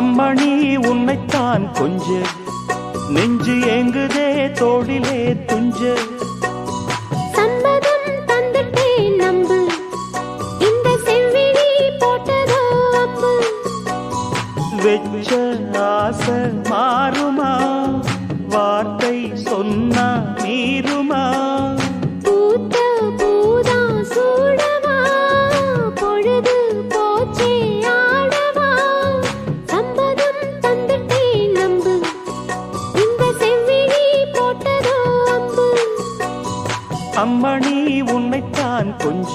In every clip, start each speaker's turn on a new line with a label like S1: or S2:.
S1: அம்மணி உன்னைத்தான் கொஞ்ச நெஞ்சு ஏங்குதே தோளிலே துஞ்ச
S2: சம்மதம் தந்துட்டே நம்பு இந்த செவ்விழி போட்டதோ அம்பு
S1: வெச்ச ஆசை மாறுமா வார்த்தை சொன்னா மீறுமா
S2: பூத்த பூதா சூடவா பொழுது போச்சே ஆடவா சம்மதம் தந்துட்டே நம்பு இந்த செவ்விழி போட்டதோ அம்பு
S1: அம்மணி உன்னைத்தான் கொஞ்ச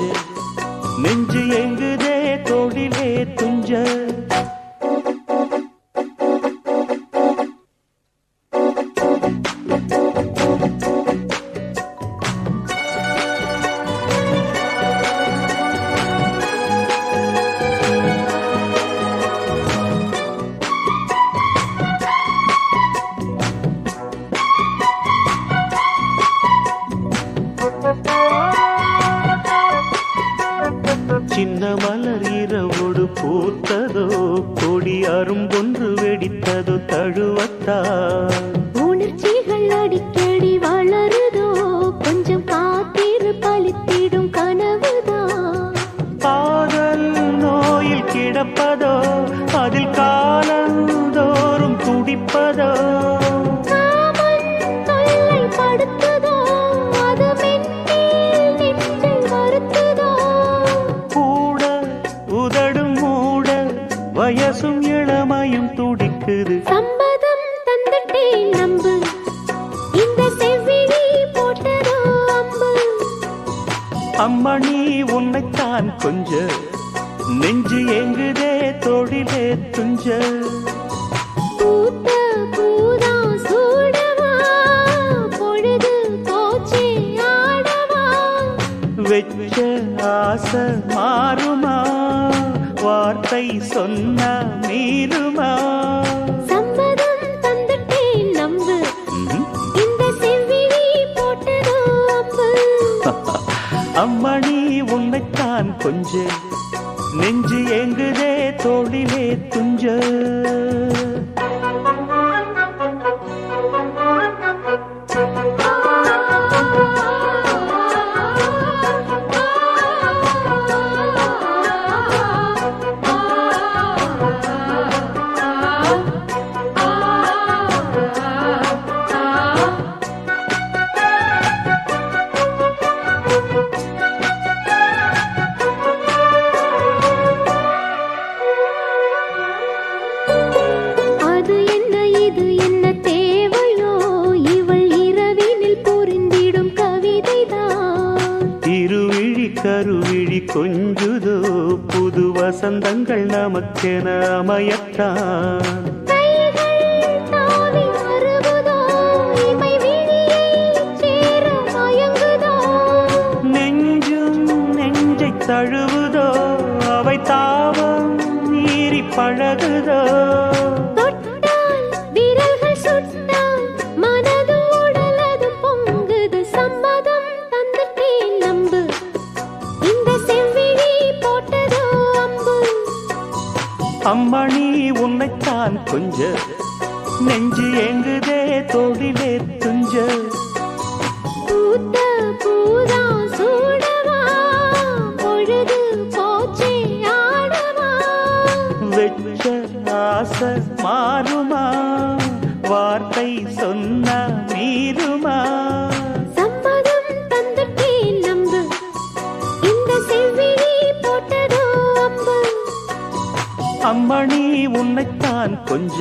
S1: நெஞ்சு எங்குதே தோளிலே துஞ்ச சின்ன மலர் இரவோடு பூத்ததோ கொடி அரும்பொன்று வெடித்ததோ தழுவத்தா
S2: உணர்ச்சிகள் அடிக்கடி வளருதோ கொஞ்சம் காத்திரு பலித்திடும் கனவுதான்
S1: காதல் நோயில் கிடப்பதோ அதில் காலந்தோறும் துடிப்பதோ
S2: காமன் தொல்லை படுத்துதோ அது மென்மேல் நெஞ்சை வருத்துதோ
S1: கூட உதடும் மூட வயசும் இளமையும் துடிக்குது
S2: சம்மதம் தந்துட்டே நம்பு இந்த செவ்விழி போட்டதோ அம்பு
S1: அம்மணி உன்னைத்தான் கொஞ்ச நெஞ்சு எங்குதே தோளிலே துஞ்ச
S2: பூத்த பூதா சூடவா பொழுது போச்சே ஆடவா
S1: வெச்ச ஆசை மாறுமா வார்த்தை சொன்ன மீறுமா
S2: சம்மதம் தந்துட்டே நம்பு இந்த செவ்விழி போட்டதோ அம்பு
S1: அம்மணி உன்னைத்தான் கொஞ்ச நெஞ்சு எங்குதே தோளிலே துஞ்ச
S2: அது என்ன இது என்ன தேவையோ இவள் இரவினில் புரிந்திடும் கவிதைதான்
S1: திருவிழி கருவிழி கொஞ்சுதோ புது வசந்தங்கள் நமக்கென அமையத்தான்
S2: கைகள் தாவி வருவதோ இமை விழியைச் சேர மயங்குதோ
S1: நெஞ்சும் நெஞ்சை தழுவுதோ அவை தாவம் மீறி பழகுதோ
S2: தொட்டால் விரல்கள் சுட்டால் மனது உடலது பொங்குது சம்மதம் தந்துட்டே நம்பு இந்த செவ்விழி போட்டதோ அம்பு
S1: அம்மணி உன்னைத்தான் கொஞ்ச நெஞ்சு எங்குதே தோளிலே துஞ்ச
S2: பூத்த பூதா சூடவா பொழுது போச்சே ஆடவா
S1: வெச்ச ஆசை மாறுமா வார்த்தை சொன்ன மீறுமா
S2: சம்மதம் தந்துட்டே நம்பு இந்த செவ்விழி போட்டதோ அம்பு
S1: அம்மணி உன்னைத்தான் கொஞ்ச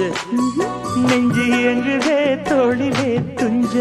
S1: நெஞ்சு எங்குதே தோளிலே துஞ்ச